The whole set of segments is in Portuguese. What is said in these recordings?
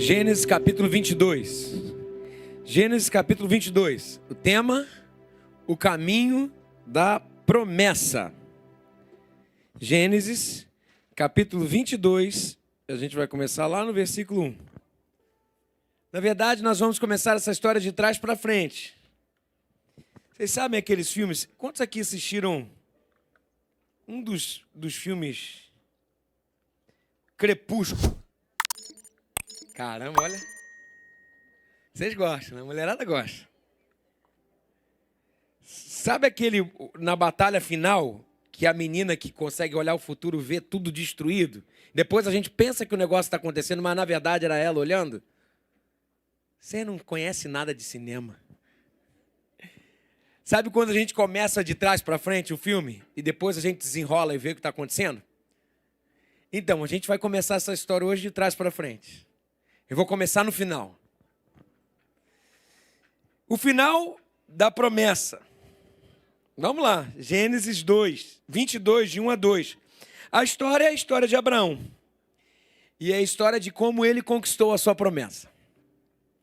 Gênesis capítulo 22. Gênesis capítulo 22. O tema: o caminho da promessa. Gênesis capítulo 22. A gente vai começar lá no versículo 1. Na verdade, nós vamos começar essa história de trás para frente. Vocês sabem aqueles filmes? Quantos aqui assistiram um dos filmes Crepúsculo? Caramba, olha. Vocês gostam, né? A mulherada gosta. Sabe aquele, na batalha final, que a menina que consegue olhar o futuro vê tudo destruído? Depois a gente pensa que o negócio está acontecendo, mas na verdade era ela olhando? Você não conhece nada de cinema. Sabe quando a gente começa de trás para frente o filme e depois a gente desenrola e vê o que está acontecendo? Então, a gente vai começar essa história hoje de trás para frente. Eu vou começar no final. O final da promessa. Vamos lá, Gênesis 2, 22, de 1 a 2. A história é a história de Abraão. E é a história de como ele conquistou a sua promessa.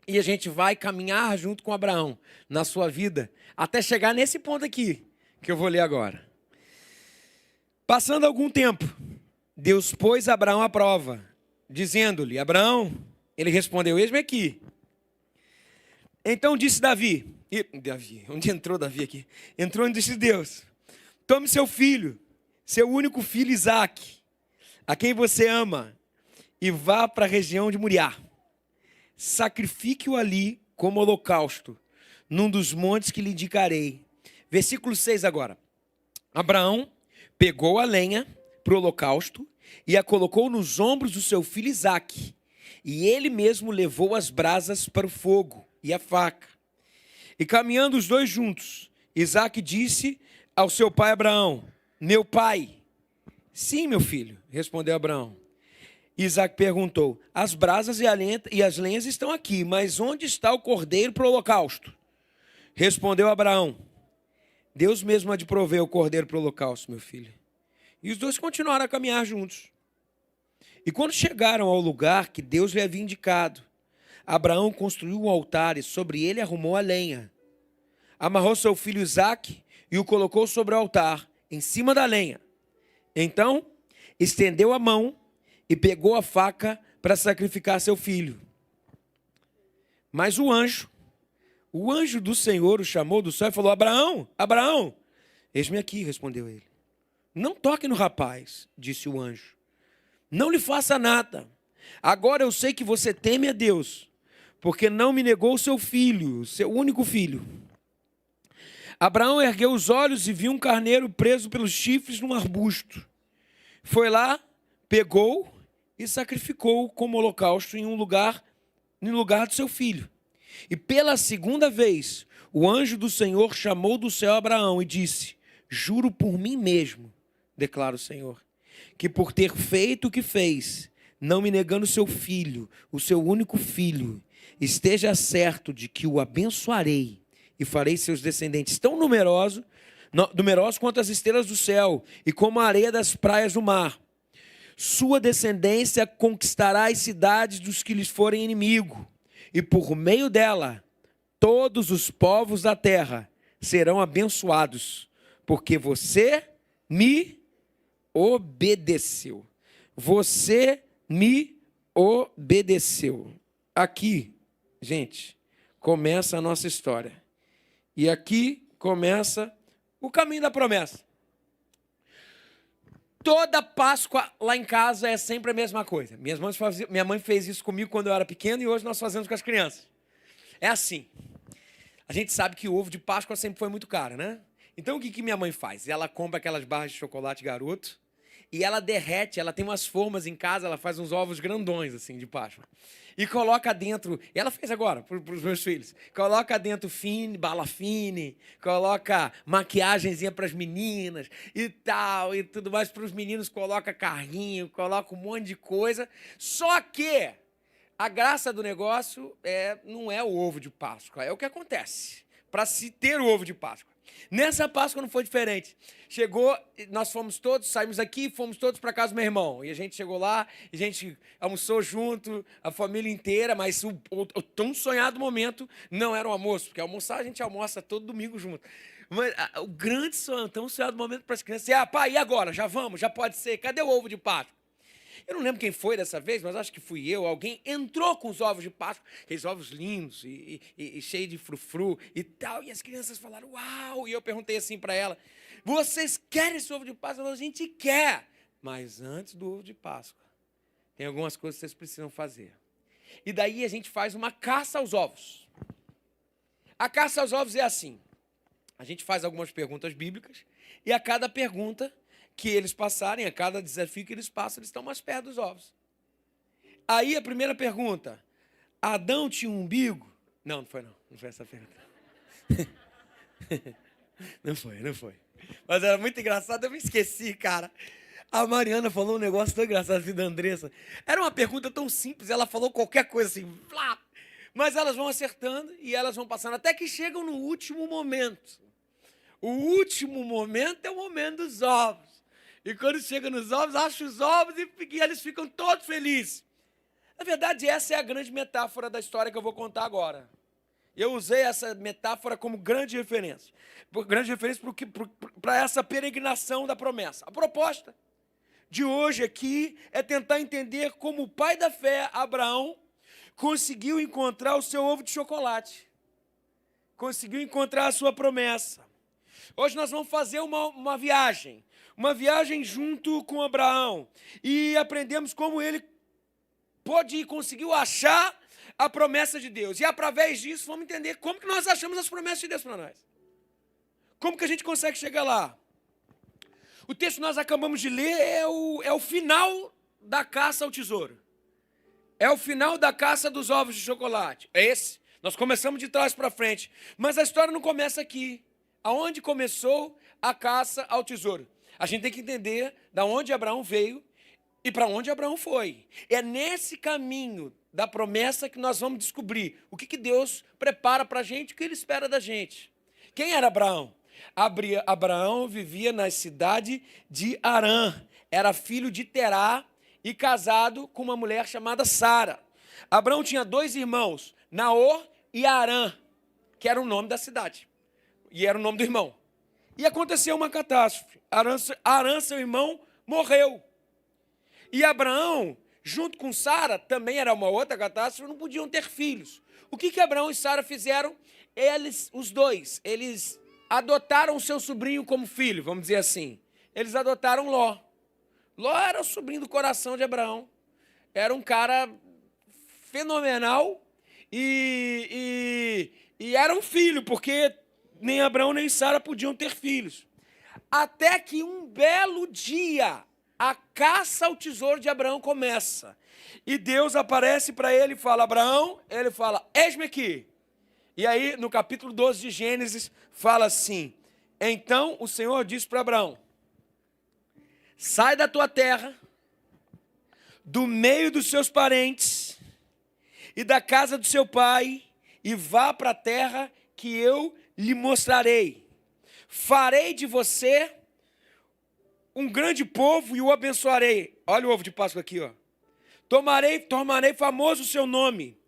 E a gente vai caminhar junto com Abraão na sua vida, até chegar nesse ponto aqui, que eu vou ler agora. Passando algum tempo, Deus pôs Abraão à prova, dizendo-lhe: Abraão, ele respondeu: eis-me aqui. Então disse Davi, onde entrou Davi aqui? Entrou e disse Deus: tome seu filho, seu único filho Isaque, a quem você ama, e vá para a região de Moriá. Sacrifique-o ali como holocausto, num dos montes que lhe indicarei. Versículo 6 agora. Abraão pegou a lenha para o holocausto e a colocou nos ombros do seu filho Isaque. E ele mesmo levou as brasas para o fogo e a faca. E caminhando os dois juntos, Isaque disse ao seu pai Abraão: meu pai. Sim, meu filho, respondeu Abraão. Isaque perguntou: as brasas e as lenhas estão aqui, mas onde está o cordeiro para o holocausto? Respondeu Abraão: Deus mesmo há de prover o cordeiro para o holocausto, meu filho. E os dois continuaram a caminhar juntos. E quando chegaram ao lugar que Deus lhe havia indicado, Abraão construiu um altar e sobre ele arrumou a lenha. Amarrou seu filho Isaque e o colocou sobre o altar, em cima da lenha. Então, estendeu a mão e pegou a faca para sacrificar seu filho. Mas o anjo do Senhor o chamou do céu e falou: Abraão, Abraão. Eis-me aqui, respondeu ele. Não toque no rapaz, disse o anjo. Não lhe faça nada. Agora eu sei que você teme a Deus, porque não me negou o seu filho, seu único filho. Abraão ergueu os olhos e viu um carneiro preso pelos chifres num arbusto. Foi lá, pegou e sacrificou como holocausto em lugar do seu filho. E pela segunda vez, o anjo do Senhor chamou do céu Abraão e disse: juro por mim mesmo, declara o Senhor, que por ter feito o que fez, não me negando seu filho, o seu único filho, esteja certo de que o abençoarei e farei seus descendentes tão numerosos quanto as estrelas do céu e como a areia das praias do mar. Sua descendência conquistará as cidades dos que lhes forem inimigo, e por meio dela, todos os povos da terra serão abençoados, porque você me obedeceu. Você me obedeceu. Aqui, gente, começa a nossa história. E aqui começa o caminho da promessa. Toda Páscoa lá em casa é sempre a mesma coisa. Minha mãe fez isso comigo quando eu era pequeno e hoje nós fazemos com as crianças. É assim. A gente sabe que o ovo de Páscoa sempre foi muito caro, né? Então o que minha mãe faz? Ela compra aquelas barras de chocolate Garoto e ela derrete, ela tem umas formas em casa, ela faz uns ovos grandões assim de Páscoa. E coloca dentro, e ela fez agora para os meus filhos, coloca dentro bala fine, coloca maquiagenzinha para as meninas e tal, e tudo mais para os meninos, coloca carrinho, coloca um monte de coisa. Só que a graça do negócio não é o ovo de Páscoa, é o que acontece para se ter o ovo de Páscoa. Nessa Páscoa não foi diferente. Chegou, nós saímos daqui, fomos todos para casa do meu irmão. E a gente chegou lá, a gente almoçou junto, a família inteira, mas o tão sonhado momento não era o almoço, porque almoçar a gente almoça todo domingo junto. Mas o grande sonho, tão sonhado momento para as crianças é, pai, e agora? Já vamos? Já pode ser? Cadê o ovo de Páscoa? Eu não lembro quem foi dessa vez, mas acho que fui eu. Alguém entrou com os ovos de Páscoa, aqueles ovos lindos e cheios de frufru e tal. E as crianças falaram, uau! E eu perguntei assim para ela, vocês querem esse ovo de Páscoa? Ela falou, a gente quer. Mas antes do ovo de Páscoa, tem algumas coisas que vocês precisam fazer. E daí a gente faz uma caça aos ovos. A caça aos ovos é assim. A gente faz algumas perguntas bíblicas e a cada pergunta que eles passarem, a cada desafio que eles passam, eles estão mais perto dos ovos. Aí a primeira pergunta, Adão tinha um umbigo? Não foi não. Não foi essa pergunta. Não foi. Mas era muito engraçado, eu me esqueci, cara. A Mariana falou um negócio tão engraçado assim da Andressa. Era uma pergunta tão simples, ela falou qualquer coisa assim, flá. Mas elas vão acertando e elas vão passando, até que chegam no último momento. O último momento é o momento dos ovos. E quando chega nos ovos, acha os ovos e eles ficam todos felizes. Na verdade, essa é a grande metáfora da história que eu vou contar agora. Eu usei essa metáfora como grande referência. Grande referência para essa peregrinação da promessa. A proposta de hoje aqui é tentar entender como o pai da fé, Abraão, conseguiu encontrar o seu ovo de chocolate. Conseguiu encontrar a sua promessa. Hoje nós vamos fazer uma viagem junto com Abraão, e aprendemos como ele conseguiu achar a promessa de Deus, e através disso vamos entender como que nós achamos as promessas de Deus para nós, como que a gente consegue chegar lá. O texto que nós acabamos de ler é o final da caça ao tesouro, é o final da caça dos ovos de chocolate, é esse, nós começamos de trás para frente, mas a história não começa aqui. Aonde começou a caça ao tesouro? A gente tem que entender de onde Abraão veio e para onde Abraão foi. É nesse caminho da promessa que nós vamos descobrir o que Deus prepara para a gente, o que Ele espera da gente. Quem era Abraão? Abraão vivia na cidade de Harã. Era filho de Terá e casado com uma mulher chamada Sara. Abraão tinha 2 irmãos, Naor e Harã, que era o nome da cidade. E era o nome do irmão. E aconteceu uma catástrofe. Harã, seu irmão, morreu. E Abraão, junto com Sara, também era uma outra catástrofe, não podiam ter filhos. O que Abraão e Sara fizeram? Os dois, eles adotaram o seu sobrinho como filho, vamos dizer assim. Eles adotaram Ló. Ló era o sobrinho do coração de Abraão. Era um cara fenomenal e era um filho, porque nem Abraão nem Sara podiam ter filhos. Até que um belo dia, a caça ao tesouro de Abraão começa. E Deus aparece para ele e fala, Abraão, ele fala, eis-me aqui. E aí, no capítulo 12 de Gênesis, fala assim, então o Senhor disse para Abraão, sai da tua terra, do meio dos seus parentes e da casa do seu pai, e vá para a terra que eu lhe mostrarei. Farei de você um grande povo e o abençoarei. Olha o ovo de Páscoa aqui, ó. Tornarei famoso o seu nome,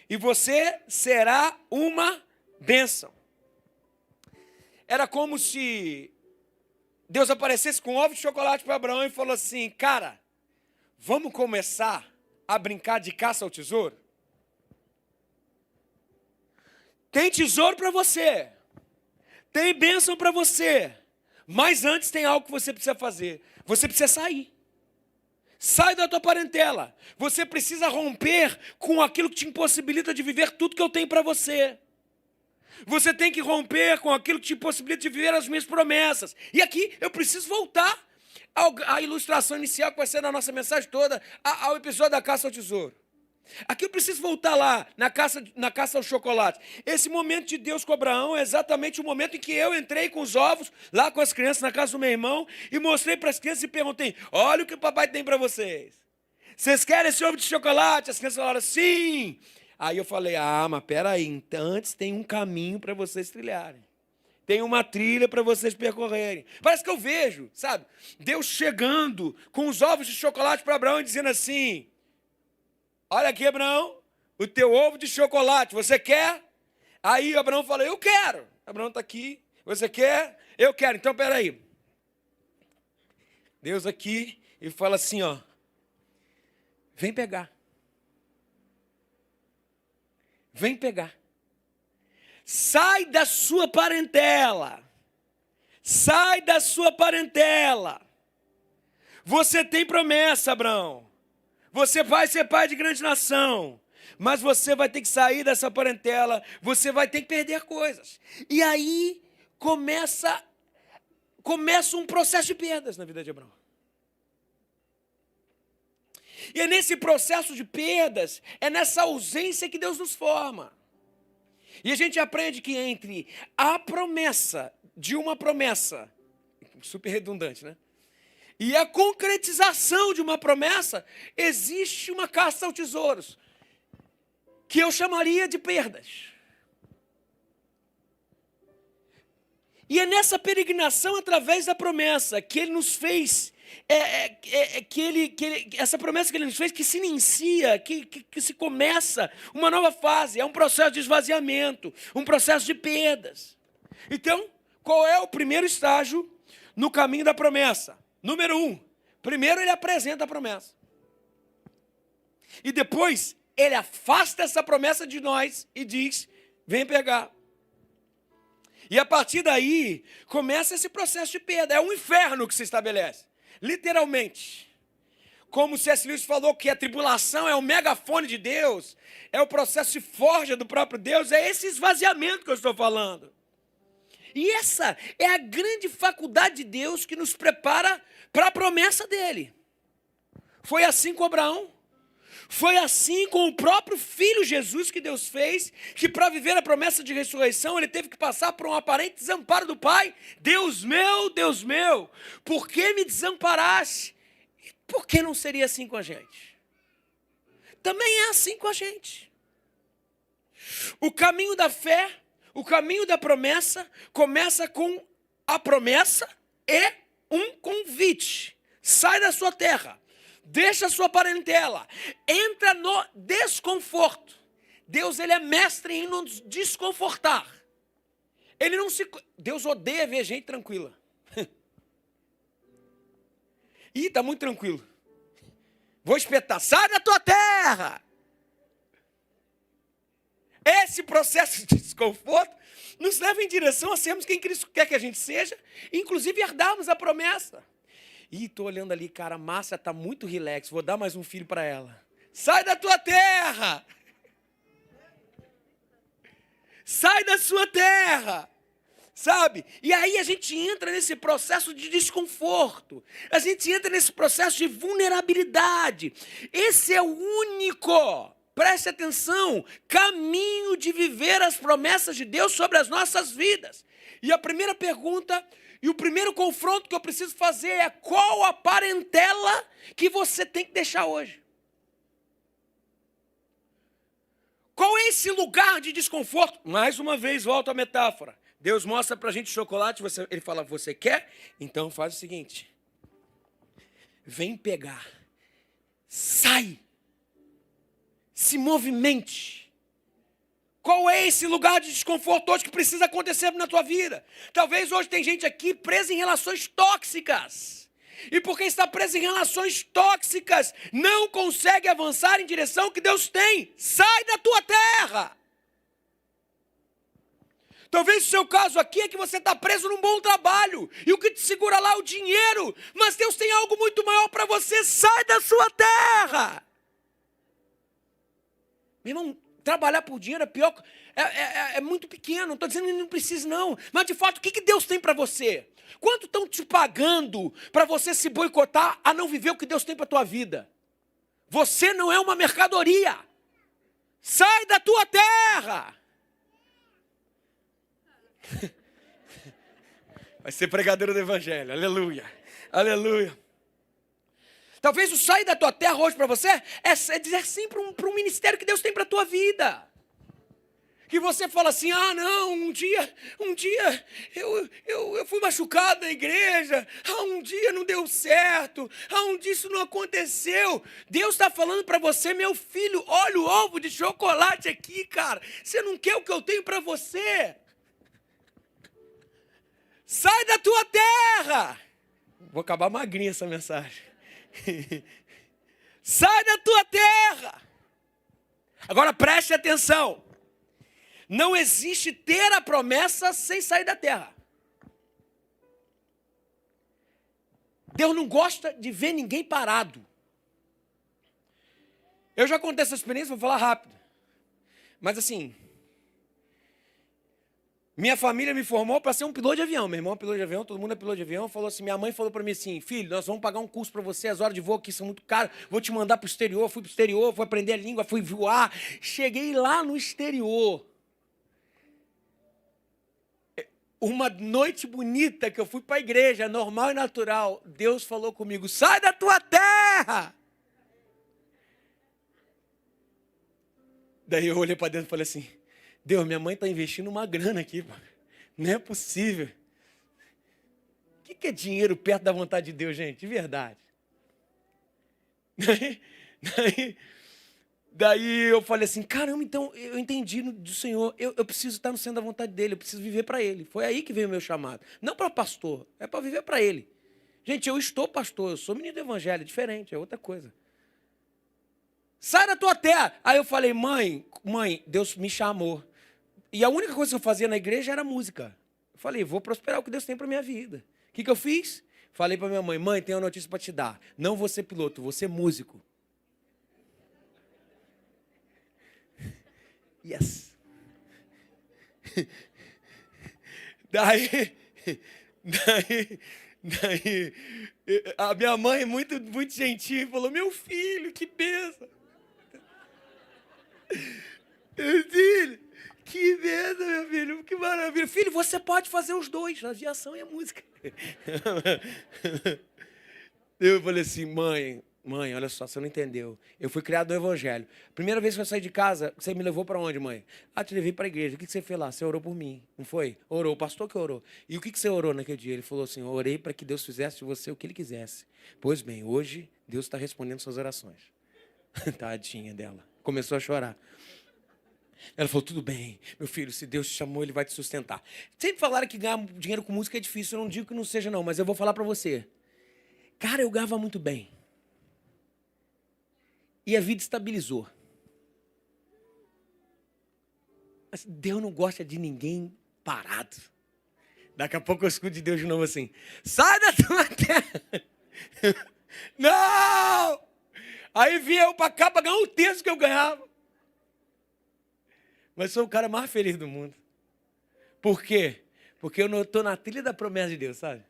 e você será uma bênção. Era como se Deus aparecesse com um ovo de chocolate para Abraão e falou assim, cara, vamos começar a brincar de caça ao tesouro? Tem tesouro para você. Tem bênção para você, mas antes tem algo que você precisa fazer. Você precisa sair. Sai da tua parentela. Você precisa romper com aquilo que te impossibilita de viver tudo que eu tenho para você. Você tem que romper com aquilo que te impossibilita de viver as minhas promessas. E aqui eu preciso voltar à ilustração inicial que vai ser na nossa mensagem toda, ao episódio da caça ao tesouro. Aqui eu preciso voltar lá, na caça ao chocolate. Esse momento de Deus com Abraão é exatamente o momento em que eu entrei com os ovos, lá com as crianças, na casa do meu irmão, e mostrei para as crianças e perguntei, olha o que o papai tem para vocês. Vocês querem esse ovo de chocolate? As crianças falaram, sim. Aí eu falei, mas peraí, então antes tem um caminho para vocês trilharem. tem uma trilha para vocês percorrerem. Parece que eu vejo, sabe? Deus chegando com os ovos de chocolate para Abraão e dizendo assim: olha aqui, Abraão, o teu ovo de chocolate, você quer? Aí Abraão fala: eu quero. Abraão está aqui, você quer? Eu quero. Então, peraí. Deus aqui e fala assim, ó: vem pegar. Vem pegar. Sai da sua parentela. Sai da sua parentela. Você tem promessa, Abraão. Você vai ser pai de grande nação. Mas você vai ter que sair dessa parentela. Você vai ter que perder coisas. E aí começa um processo de perdas na vida de Abraão. E é nesse processo de perdas, é nessa ausência que Deus nos forma. E a gente aprende que entre a promessa de uma promessa, super redundante, né? E a concretização de uma promessa, existe uma caça ao tesouros, que eu chamaria de perdas. E é nessa peregrinação através da promessa que Ele nos fez, essa promessa que Ele nos fez, que se inicia, que se começa uma nova fase, é um processo de esvaziamento, um processo de perdas. Então, qual é o primeiro estágio no caminho da promessa? Número 1, primeiro Ele apresenta a promessa. E depois, Ele afasta essa promessa de nós e diz: vem pegar. E a partir daí, começa esse processo de perda. É um inferno que se estabelece, literalmente. Como C.S. Lewis falou que a tribulação é o megafone de Deus, é o processo de forja do próprio Deus, é esse esvaziamento que eu estou falando. E essa é a grande faculdade de Deus que nos prepara para a promessa dele. Foi assim com Abraão. Foi assim com o próprio Filho Jesus que Deus fez, que para viver a promessa de ressurreição, ele teve que passar por um aparente desamparo do Pai. Deus meu, por que me desamparaste? Por que não seria assim com a gente? Também é assim com a gente. O caminho da fé, o caminho da promessa, começa com a promessa e um convite. Sai da sua terra. Deixa a sua parentela, entra no desconforto. Deus, ele é mestre em nos desconfortar. Deus odeia ver gente tranquila. Ih, está muito tranquilo. Vou espetar, sai da tua terra. Esse processo de desconforto nos leva em direção a sermos quem Cristo quer que a gente seja, inclusive herdarmos a promessa. Ih, estou olhando ali, cara, a Márcia está muito relax, vou dar mais um filho para ela. Sai da tua terra! Sai da sua terra! Sabe? E aí a gente entra nesse processo de desconforto. A gente entra nesse processo de vulnerabilidade. Esse é o único, preste atenção, caminho de viver as promessas de Deus sobre as nossas vidas. E a primeira pergunta e o primeiro confronto que eu preciso fazer é: qual a parentela que você tem que deixar hoje? Qual é esse lugar de desconforto? Mais uma vez, volto à metáfora. Deus mostra para a gente chocolate, ele fala: você quer? Então faz o seguinte: vem pegar, sai, se movimente. Qual é esse lugar de desconforto hoje que precisa acontecer na tua vida? Talvez hoje tem gente aqui presa em relações tóxicas. E porque está presa em relações tóxicas, não consegue avançar em direção ao que Deus tem. Sai da tua terra. Talvez o seu caso aqui é que você está preso num bom trabalho. E o que te segura lá é o dinheiro. Mas Deus tem algo muito maior para você. Sai da sua terra. Meu irmão, trabalhar por dinheiro é pior, é muito pequeno, não estou dizendo que não precisa não, mas de fato, o que Deus tem para você? Quanto estão te pagando para você se boicotar a não viver o que Deus tem para a tua vida? Você não é uma mercadoria, sai da tua terra. Vai ser pregador do evangelho, aleluia, aleluia. Talvez o sair da tua terra hoje para você é dizer sim para um ministério que Deus tem para a tua vida. Que você fala assim, ah não, um dia eu fui machucado na igreja, um dia não deu certo, um dia isso não aconteceu. Deus está falando para você, meu filho, olha o ovo de chocolate aqui, cara. Você não quer o que eu tenho para você? Sai da tua terra. Vou acabar magrinha essa mensagem. Sai da tua terra. Agora preste atenção. Não existe ter a promessa sem sair da terra. Deus não gosta de ver ninguém parado. Eu já contei essa experiência, vou falar rápido. Mas assim, minha família me formou para ser um piloto de avião. Meu irmão é piloto de avião, todo mundo é piloto de avião. Falou assim, minha mãe falou para mim assim, filho, nós vamos pagar um curso para você, as horas de voo aqui são muito caras, vou te mandar para o exterior. Fui para o exterior, fui aprender a língua, fui voar. Cheguei lá no exterior. Uma noite bonita que eu fui para a igreja, normal e natural, Deus falou comigo, sai da tua terra. Daí eu olhei para dentro e falei assim, Deus, minha mãe está investindo uma grana aqui, pô. Não é possível. O que é dinheiro perto da vontade de Deus, gente? De verdade. Daí eu falei assim, caramba, então eu entendi do Senhor, eu preciso estar no centro da vontade dEle, eu preciso viver para Ele. Foi aí que veio o meu chamado. Não para pastor, é para viver para Ele. Gente, eu estou pastor, eu sou menino do evangelho, é diferente, é outra coisa. Sai da tua terra. Aí eu falei, mãe, Deus me chamou. E a única coisa que eu fazia na igreja era música. Eu falei, vou prosperar o que Deus tem para minha vida. O que eu fiz? Falei para minha mãe, mãe, tenho uma notícia para te dar. Não vou ser piloto, vou ser músico. Yes. Daí, a minha mãe, muito gentil, falou, meu filho, que bênção. Meu filho, que bênção, meu filho, que maravilha. Filho, você pode fazer os dois, a aviação e a música. Eu falei assim, mãe, olha só, você não entendeu. Eu fui criado no evangelho. Primeira vez que eu saí de casa, você me levou para onde, mãe? Te levei para a igreja. O que você fez lá? Você orou por mim, não foi? Orou, o pastor que orou. E o que você orou naquele dia? Ele falou assim, eu orei para que Deus fizesse de você o que Ele quisesse. Pois bem, hoje Deus está respondendo suas orações. Tadinha dela. Começou a chorar. Ela falou, tudo bem, meu filho, se Deus te chamou, Ele vai te sustentar. Sempre falaram que ganhar dinheiro com música é difícil. Eu não digo que não seja não, mas eu vou falar para você. Cara, eu ganhava muito bem. E a vida estabilizou. Mas Deus não gosta de ninguém parado. Daqui a pouco eu escuto de Deus de novo assim, sai da tua terra. Não! Aí vinha eu para cá para ganhar um terço que eu ganhava. Mas sou o cara mais feliz do mundo. Por quê? Porque eu não estou na trilha da promessa de Deus, sabe?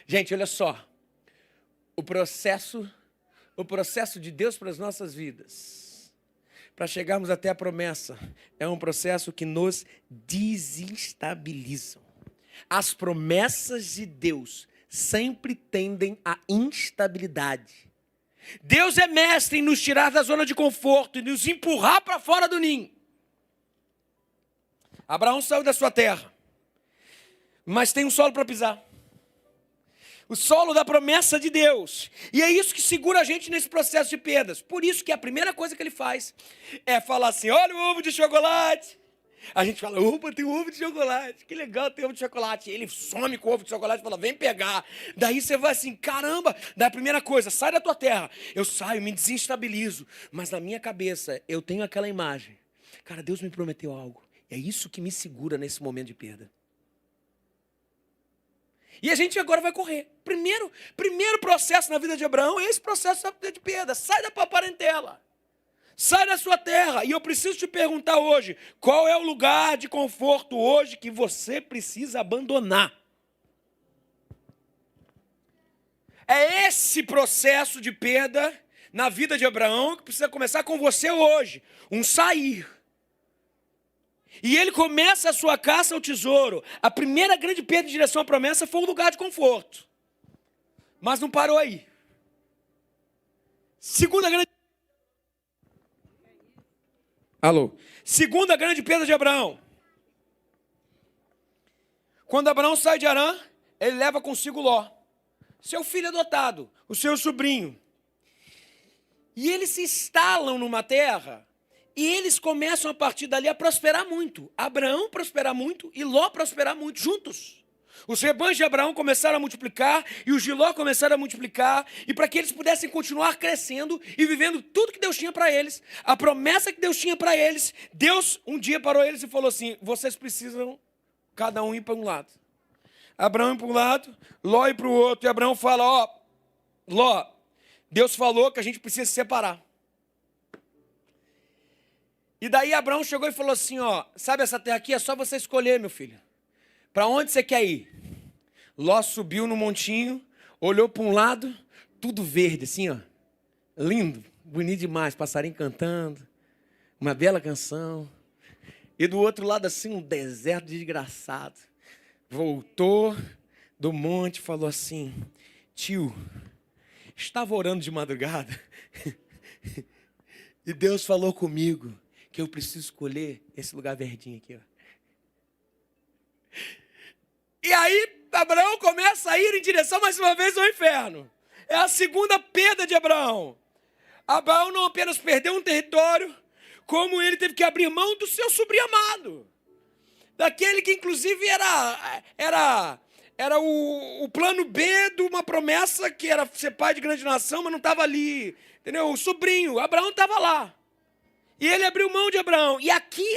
Gente, olha só. O processo de Deus para as nossas vidas, para chegarmos até a promessa, é um processo que nos desestabiliza. As promessas de Deus sempre tendem à instabilidade. Deus é mestre em nos tirar da zona de conforto e nos empurrar para fora do ninho. Abraão saiu da sua terra, mas tem um solo para pisar. O solo da promessa de Deus. E é isso que segura a gente nesse processo de perdas. Por isso que a primeira coisa que ele faz é falar assim, olha o ovo de chocolate. A gente fala, opa, tem ovo de chocolate. Que legal, tem ovo de chocolate. Ele some com o ovo de chocolate e fala, vem pegar. Daí você vai assim, caramba. Daí a primeira coisa, sai da tua terra. Eu saio, me desestabilizo. Mas na minha cabeça, eu tenho aquela imagem. Cara, Deus me prometeu algo. É isso que me segura nesse momento de perda. E a gente agora vai correr. Primeiro processo na vida de Abraão é esse processo de perda. Sai da tua parentela. Sai da sua terra. E eu preciso te perguntar hoje, qual é o lugar de conforto hoje que você precisa abandonar? É esse processo de perda na vida de Abraão que precisa começar com você hoje. Um sair. E ele começa a sua caça ao tesouro. A primeira grande perda em direção à promessa foi um lugar de conforto. Mas não parou aí. Segunda grande... Alô. Segunda grande perda de Abraão. Quando Abraão sai de Harã, ele leva consigo Ló, seu filho adotado, o seu sobrinho. E eles se instalam numa terra e eles começam a partir dali a prosperar muito. Abraão prosperar muito e Ló prosperar muito juntos. Os rebanhos de Abraão começaram a multiplicar e os de Ló começaram a multiplicar. E para que eles pudessem continuar crescendo e vivendo tudo que Deus tinha para eles, a promessa que Deus tinha para eles, Deus um dia parou eles e falou assim: vocês precisam cada um ir para um lado. Abraão ir para um lado, Ló ir para o outro. E Abraão fala: ó, Ló, Deus falou que a gente precisa se separar. E daí Abraão chegou e falou assim: ó, sabe essa terra aqui? É só você escolher, meu filho. Para onde você quer ir? Ló subiu no montinho, olhou para um lado, tudo verde, assim, ó. Lindo, bonito demais, passarinho cantando, uma bela canção. E do outro lado, assim, um deserto desgraçado. Voltou do monte e falou assim: tio, estava orando de madrugada e Deus falou comigo que eu preciso escolher esse lugar verdinho aqui, ó. E aí Abraão começa a ir em direção mais uma vez ao inferno. É a segunda perda de Abraão. Abraão não apenas perdeu um território, como ele teve que abrir mão do seu sobrinho amado. Daquele que inclusive era o plano B de uma promessa que era ser pai de grande nação, mas não estava ali. Entendeu? O sobrinho, Abraão estava lá. E ele abriu mão de Abraão. E aqui,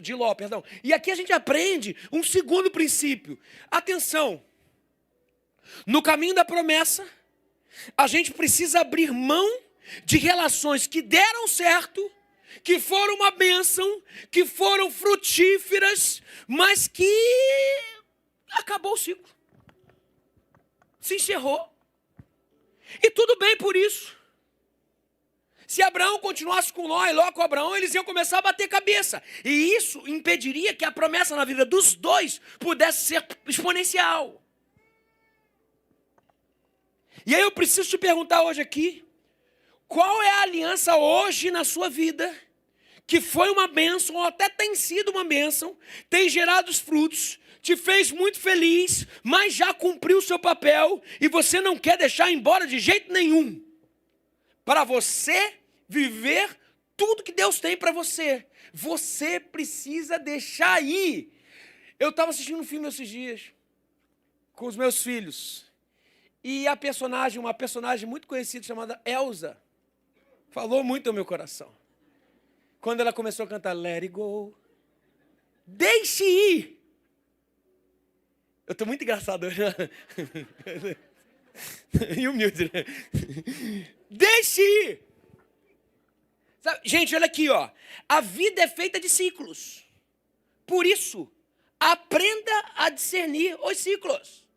de Ló, perdão. E aqui a gente aprende um segundo princípio. Atenção. No caminho da promessa, a gente precisa abrir mão de relações que deram certo, que foram uma bênção, que foram frutíferas, mas que acabou o ciclo. Se encerrou. E tudo bem por isso. Se Abraão continuasse com Ló e Ló com Abraão, eles iam começar a bater cabeça. E isso impediria que a promessa na vida dos dois pudesse ser exponencial. E aí eu preciso te perguntar hoje aqui, qual é a aliança hoje na sua vida que foi uma bênção, ou até tem sido uma bênção, tem gerado os frutos, te fez muito feliz, mas já cumpriu o seu papel e você não quer deixar embora de jeito nenhum, para você viver tudo que Deus tem para você. Você precisa deixar ir. Eu estava assistindo um filme esses dias com os meus filhos. E uma personagem muito conhecida chamada Elsa, falou muito ao meu coração. Quando ela começou a cantar Let It Go, deixe ir. Eu estou muito engraçado hoje. E humilde, né? Deixe ir. Sabe, gente, olha aqui, ó. A vida é feita de ciclos. Por isso, aprenda a discernir os ciclos.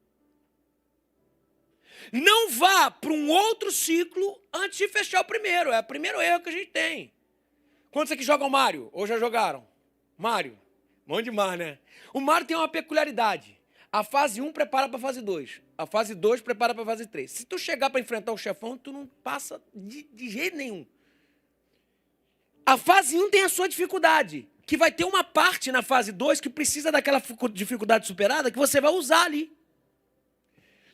Não vá para um outro ciclo antes de fechar o primeiro. É o primeiro erro que a gente tem. Quantos aqui jogam Mario? Ou já jogaram? Mario. Bom demais, né? O Mario tem uma peculiaridade. A fase 1 prepara para a fase 2. A fase 2 prepara para a fase 3. Se tu chegar para enfrentar o chefão, tu não passa de jeito nenhum. A fase 1 tem a sua dificuldade, que vai ter uma parte na fase 2 que precisa daquela dificuldade superada que você vai usar ali.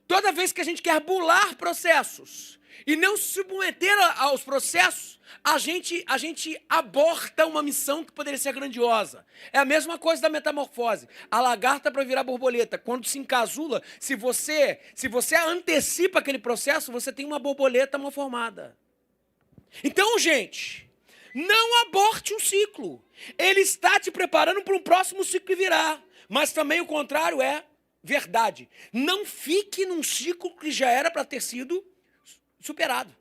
Toda vez que a gente quer bular processos e não se submeter aos processos, a gente aborta uma missão que poderia ser grandiosa. É a mesma coisa da metamorfose. A lagarta para virar borboleta. Quando se encasula, se você antecipa aquele processo, você tem uma borboleta mal formada. Então, gente, não aborte um ciclo. Ele está te preparando para um próximo ciclo que virá. Mas também o contrário é verdade. Não fique num ciclo que já era para ter sido superado.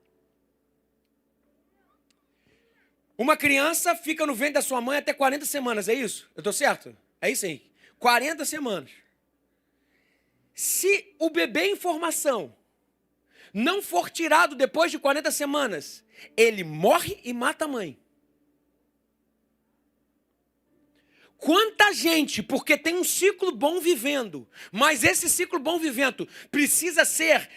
Uma criança fica no ventre da sua mãe até 40 semanas, é isso? Eu estou certo? É isso aí. 40 semanas. Se o bebê em formação não for tirado depois de 40 semanas, ele morre e mata a mãe. Quanta gente, porque tem um ciclo bom vivendo, mas esse ciclo bom vivendo precisa ser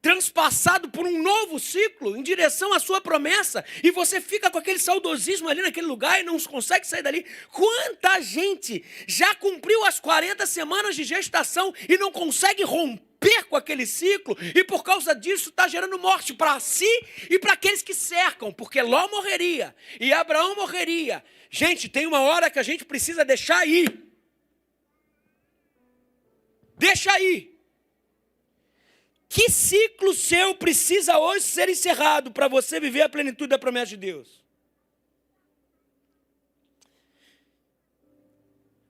transpassado por um novo ciclo em direção à sua promessa, e você fica com aquele saudosismo ali naquele lugar e não consegue sair dali. Quanta gente já cumpriu as 40 semanas de gestação e não consegue romper com aquele ciclo, e por causa disso está gerando morte para si e para aqueles que cercam, porque Ló morreria e Abraão morreria. Gente, tem uma hora que a gente precisa deixar ir. Deixa aí. Que ciclo seu precisa hoje ser encerrado para você viver a plenitude da promessa de Deus?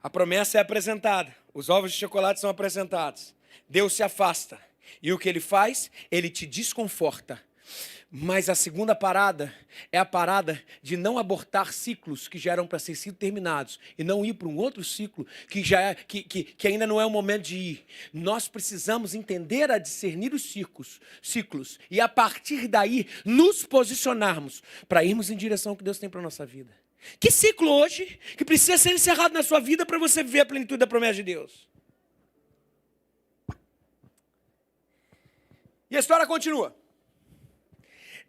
A promessa é apresentada, os ovos de chocolate são apresentados, Deus se afasta, e o que ele faz? Ele te desconforta. Mas a segunda parada é a parada de não abortar ciclos que já eram para ser sido terminados e não ir para um outro ciclo que ainda não é o momento de ir. Nós precisamos entender a discernir os ciclos e a partir daí nos posicionarmos para irmos em direção ao que Deus tem para a nossa vida. Que ciclo hoje que precisa ser encerrado na sua vida para você viver a plenitude da promessa de Deus? E a história continua.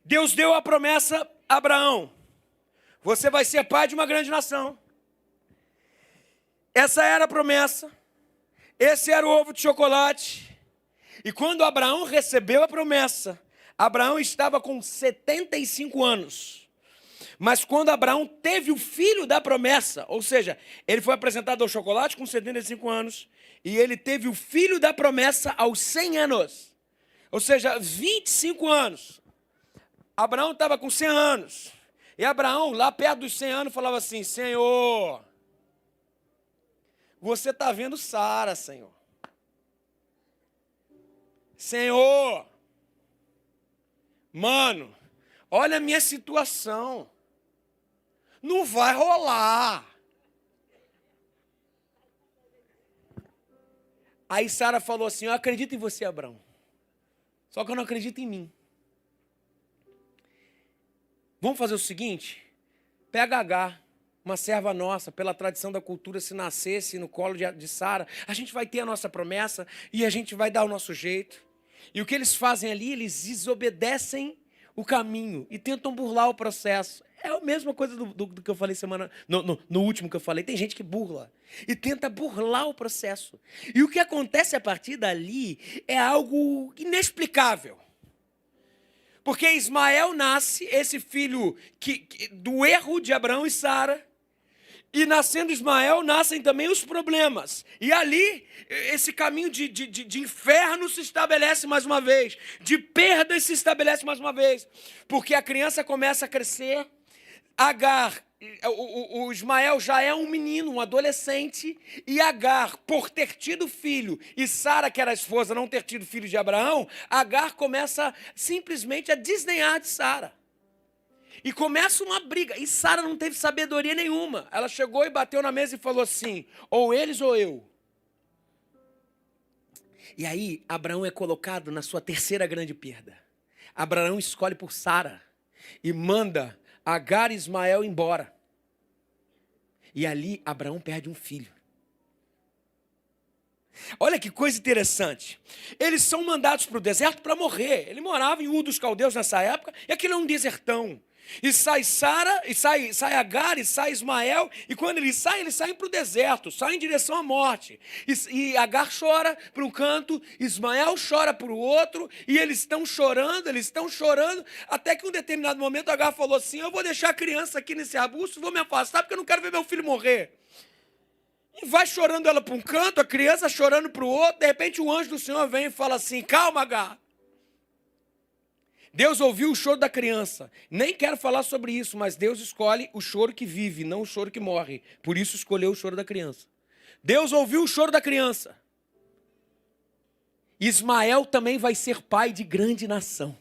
Deus deu a promessa a Abraão: você vai ser pai de uma grande nação. Essa era a promessa, esse era o ovo de chocolate. E quando Abraão recebeu a promessa, Abraão estava com 75 anos. Mas quando Abraão teve o filho da promessa, ou seja, ele foi apresentado ao chocolate com 75 anos, e ele teve o filho da promessa aos 100 anos. Ou seja, 25 anos. Abraão estava com 100 anos. E Abraão, lá perto dos 100 anos, falava assim: Senhor, você está vendo Sara, Senhor. Senhor, mano, olha a minha situação. Não vai rolar. Aí Sara falou assim: eu acredito em você, Abraão. Só que eu não acredito em mim. Vamos fazer o seguinte? Pega Agar, uma serva nossa, pela tradição da cultura, se nascesse no colo de Sara, a gente vai ter a nossa promessa e a gente vai dar o nosso jeito. E o que eles fazem ali? Eles desobedecem o caminho e tentam burlar o processo. É a mesma coisa do que eu falei no último que eu falei. Tem gente que burla e tenta burlar o processo. E o que acontece a partir dali é algo inexplicável. Porque Ismael nasce, esse filho do erro de Abraão e Sara, e nascendo Ismael, nascem também os problemas. E ali, esse caminho de inferno se estabelece mais uma vez, de perdas se estabelece mais uma vez, porque a criança começa a crescer. Agar, o Ismael já é um menino, um adolescente, e Agar, por ter tido filho, e Sara, que era a esposa, não ter tido filho de Abraão, Agar começa simplesmente a desdenhar de Sara. E começa uma briga, e Sara não teve sabedoria nenhuma. Ela chegou e bateu na mesa e falou assim: ou eles ou eu. E aí, Abraão é colocado na sua terceira grande perda. Abraão escolhe por Sara e manda Agar e Ismael embora. E ali Abraão perde um filho. Olha que coisa interessante. Eles são mandados para o deserto para morrer. Ele morava em Ur dos Caldeus nessa época, e aquilo é um desertão. E sai Sara, e sai Agar, e sai Ismael, e quando eles saem para o deserto, saem em direção à morte. E Agar chora para um canto, Ismael chora para o outro, e eles estão chorando, até que em um determinado momento Agar falou assim: eu vou deixar a criança aqui nesse arbusto, vou me afastar, porque eu não quero ver meu filho morrer. E vai chorando ela para um canto, a criança chorando para o outro, de repente o anjo do Senhor vem e fala assim: calma, Agar. Deus ouviu o choro da criança. Nem quero falar sobre isso, mas Deus escolhe o choro que vive, não o choro que morre. Por isso escolheu o choro da criança. Deus ouviu o choro da criança. Ismael também vai ser pai de grande nação.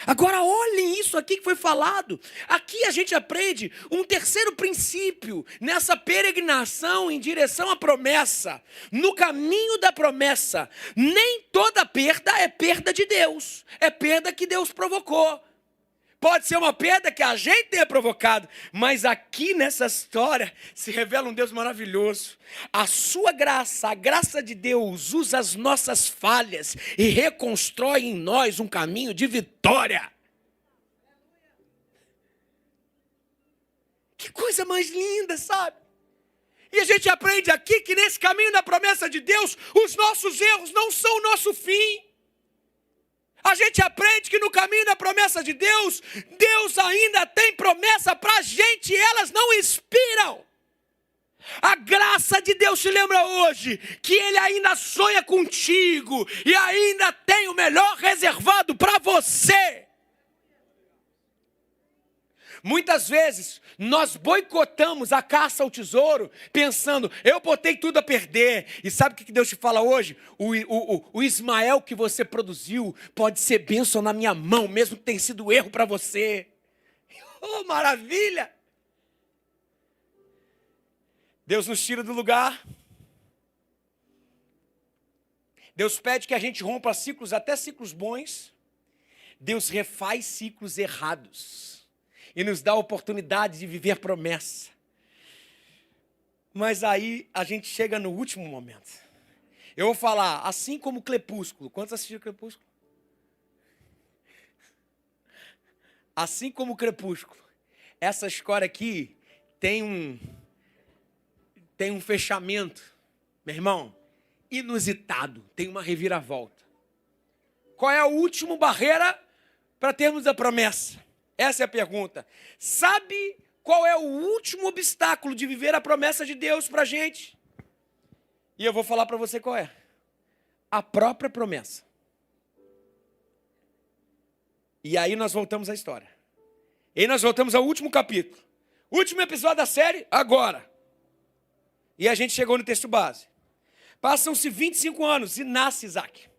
Agora olhem isso aqui que foi falado. Aqui a gente aprende um terceiro princípio nessa peregrinação em direção à promessa. No caminho da promessa, nem toda perda é perda de Deus. É perda que Deus provocou. Pode ser uma perda que a gente tenha provocado, mas aqui nessa história se revela um Deus maravilhoso. A sua graça, a graça de Deus, usa as nossas falhas e reconstrói em nós um caminho de vitória. Que coisa mais linda, sabe? E a gente aprende aqui que nesse caminho da promessa de Deus, os nossos erros não são o nosso fim. A gente aprende que no caminho da promessa de Deus, Deus ainda tem promessa para a gente e elas não expiram. A graça de Deus te lembra hoje que Ele ainda sonha contigo e ainda tem o melhor reservado para você. Muitas vezes nós boicotamos a caça ao tesouro pensando, eu botei tudo a perder. E sabe o que Deus te fala hoje? O Ismael que você produziu pode ser bênção na minha mão, mesmo que tenha sido erro para você. Oh, maravilha! Deus nos tira do lugar. Deus pede que a gente rompa ciclos, até ciclos bons. Deus refaz ciclos errados. E nos dá a oportunidade de viver promessa. Mas aí a gente chega no último momento. Eu vou falar, assim como o Crepúsculo. Quantos assistiram Crepúsculo? Assim como o Crepúsculo. Essa história aqui tem um fechamento, meu irmão, inusitado. Tem uma reviravolta. Qual é a última barreira para termos a promessa? Essa é a pergunta. Sabe qual é o último obstáculo de viver a promessa de Deus para a gente? E eu vou falar para você qual é. A própria promessa. E aí nós voltamos à história. E aí nós voltamos ao último capítulo. Último episódio da série, agora. E a gente chegou no texto base. Passam-se 25 anos e nasce Isaac.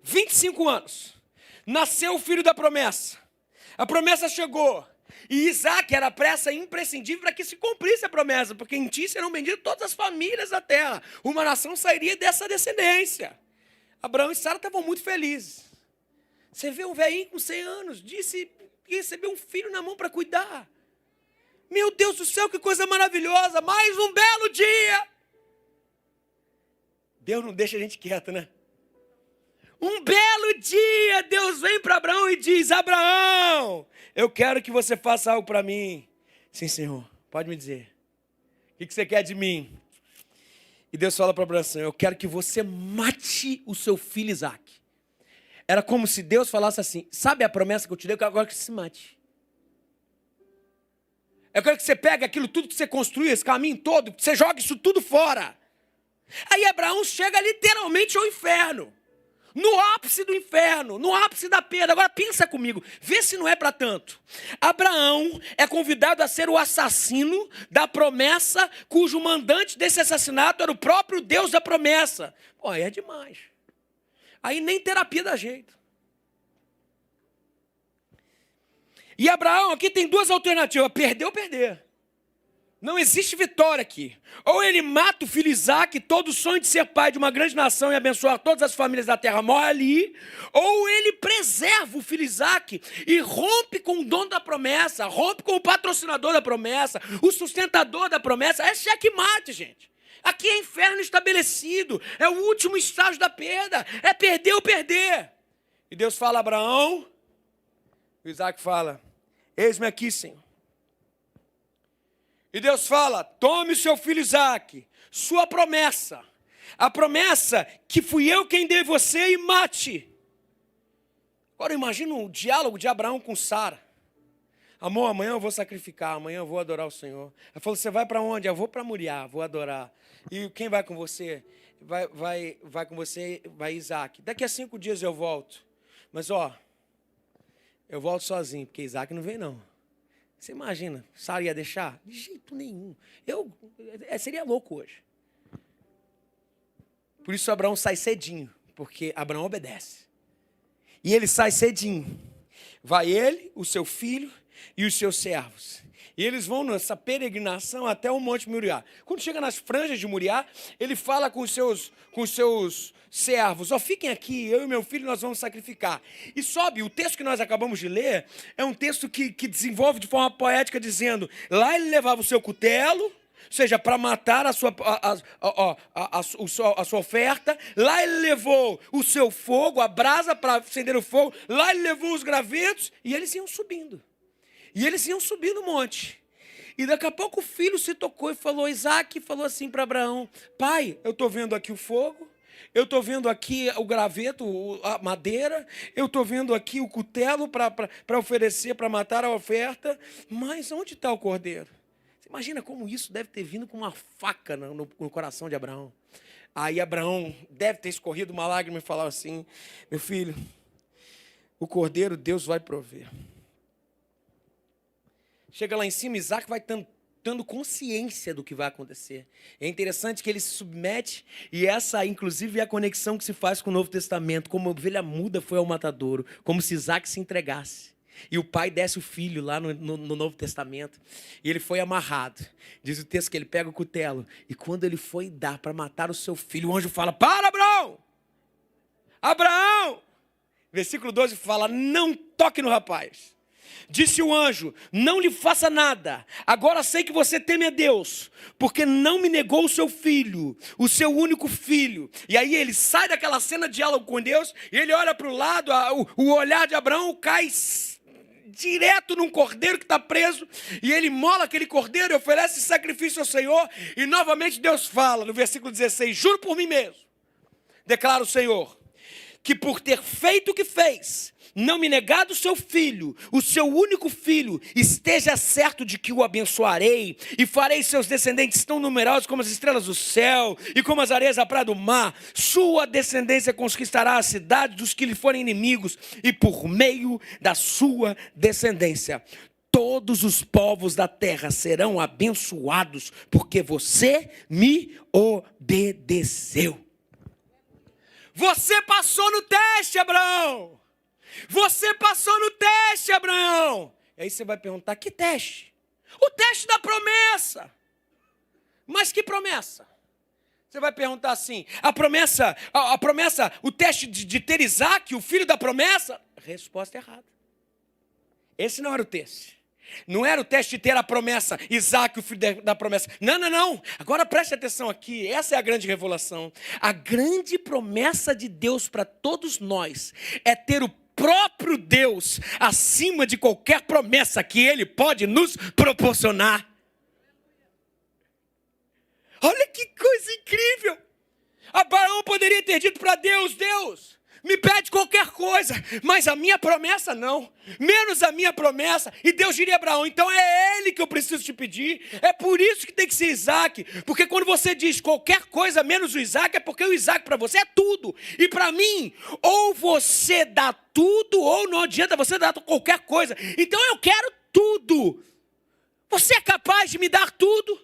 25 anos. Nasceu o filho da promessa. A promessa chegou. E Isaac era a peça imprescindível para que se cumprisse a promessa, porque em ti serão benditas todas as famílias da terra. Uma nação sairia dessa descendência. Abraão e Sara estavam muito felizes. Você vê um velhinho com 100 anos, disse que recebeu um filho na mão para cuidar. Meu Deus do céu, que coisa maravilhosa, mais um belo dia. Deus não deixa a gente quieto, né? Um belo dia, Deus vem para Abraão e diz, Abraão, eu quero que você faça algo para mim. Sim, Senhor, pode me dizer. O que você quer de mim? E Deus fala para Abraão assim, eu quero que você mate o seu filho Isaac. Era como se Deus falasse assim, sabe a promessa que eu te dei? Eu quero agora que você se mate. Eu quero que você pegue aquilo tudo que você construiu, esse caminho todo, que você jogue isso tudo fora. Aí Abraão chega literalmente ao inferno. No ápice do inferno, no ápice da perda. Agora pensa comigo, vê se não é para tanto. Abraão é convidado a ser o assassino da promessa, cujo mandante desse assassinato era o próprio Deus da promessa. Pô, aí é demais. Aí nem terapia dá jeito. E Abraão aqui tem duas alternativas, perder ou perder. Não existe vitória aqui. Ou ele mata o filho Isaac, todo o sonho de ser pai de uma grande nação e abençoar todas as famílias da terra morre ali. Ou ele preserva o filho Isaac e rompe com o dono da promessa, rompe com o patrocinador da promessa, o sustentador da promessa. É checkmate, gente. Aqui é inferno estabelecido. É o último estágio da perda. É perder ou perder. E Deus fala a Abraão. E Isaac fala, eis-me aqui, Senhor. E Deus fala, tome o seu filho Isaac, sua promessa. A promessa que fui eu quem dei você e mate. Agora imagina o diálogo de Abraão com Sara. Amor, amanhã eu vou sacrificar, amanhã eu vou adorar o Senhor. Ela falou, você vai para onde? Eu vou para Moriá, vou adorar. E quem vai com você? Vai com você, vai Isaac. Daqui a 5 dias eu volto. Mas eu volto sozinho, porque Isaac não vem não. Você imagina, Sara ia deixar? De jeito nenhum. Seria louco hoje. Por isso Abraão sai cedinho, porque Abraão obedece. E ele sai cedinho. Vai ele, o seu filho, e os seus servos. E eles vão nessa peregrinação até o Monte Moriá. Quando chega nas franjas de Moriá, ele fala com os seus servos: fiquem aqui, eu e meu filho nós vamos sacrificar. E sobe, o texto que nós acabamos de ler é um texto que desenvolve de forma poética, dizendo: lá ele levava o seu cutelo, ou seja, para matar a sua oferta. Lá ele levou o seu fogo, a brasa para acender o fogo. Lá ele levou os gravetos e eles iam subindo. E eles iam subir no monte. E daqui a pouco o filho se tocou e falou, Isaac falou assim para Abraão: pai, eu estou vendo aqui o fogo, eu estou vendo aqui o graveto, a madeira, eu estou vendo aqui o cutelo para oferecer, para matar a oferta, mas onde está o cordeiro? Você imagina como isso deve ter vindo com uma faca no coração de Abraão. Aí Abraão deve ter escorrido uma lágrima e falado assim: meu filho, o cordeiro Deus vai prover. Chega lá em cima, Isaac vai tendo consciência do que vai acontecer. É interessante que ele se submete, e essa, inclusive, é a conexão que se faz com o Novo Testamento. Como a ovelha muda foi ao matadouro, como se Isaac se entregasse. E o pai desce o filho lá no Novo Testamento, e ele foi amarrado. Diz o texto que ele pega o cutelo, e quando ele foi dar para matar o seu filho, o anjo fala: para, Abraão! Abraão! Versículo 12 fala: não toque no rapaz. Disse o anjo: não lhe faça nada. Agora sei que você teme a Deus, porque não me negou o seu filho, o seu único filho. E aí ele sai daquela cena de diálogo com Deus, e ele olha para o lado, o olhar de Abraão cai direto num cordeiro que está preso, e ele mola aquele cordeiro e oferece sacrifício ao Senhor. E novamente Deus fala no versículo 16: juro por mim mesmo, declara o Senhor, que por ter feito o que fez, não me negado o seu filho, o seu único filho, esteja certo de que o abençoarei e farei seus descendentes tão numerosos como as estrelas do céu e como as areias da praia do mar. Sua descendência conquistará a cidade dos que lhe forem inimigos, e por meio da sua descendência todos os povos da terra serão abençoados, porque você me obedeceu. Você passou no teste, Abraão. Você passou no teste, Abraão. E aí você vai perguntar: que teste? O teste da promessa. Mas que promessa? Você vai perguntar assim: a promessa, o teste de ter Isaac, o filho da promessa? Resposta errada. Esse não era o teste. Não era o teste de ter a promessa, Isaac, o filho da promessa. Não. Agora preste atenção aqui, essa é a grande revelação. A grande promessa de Deus para todos nós é ter o próprio Deus acima de qualquer promessa que Ele pode nos proporcionar. Olha que coisa incrível. Abraão poderia ter dito para Deus: Deus, me pede qualquer coisa, mas a minha promessa não, menos a minha promessa. E Deus diria a Abraão: então é ele que eu preciso te pedir, é por isso que tem que ser Isaac, porque quando você diz qualquer coisa menos o Isaac, é porque o Isaac para você é tudo, e para mim, ou você dá tudo, ou não adianta você dar qualquer coisa. Então eu quero tudo. Você é capaz de me dar tudo?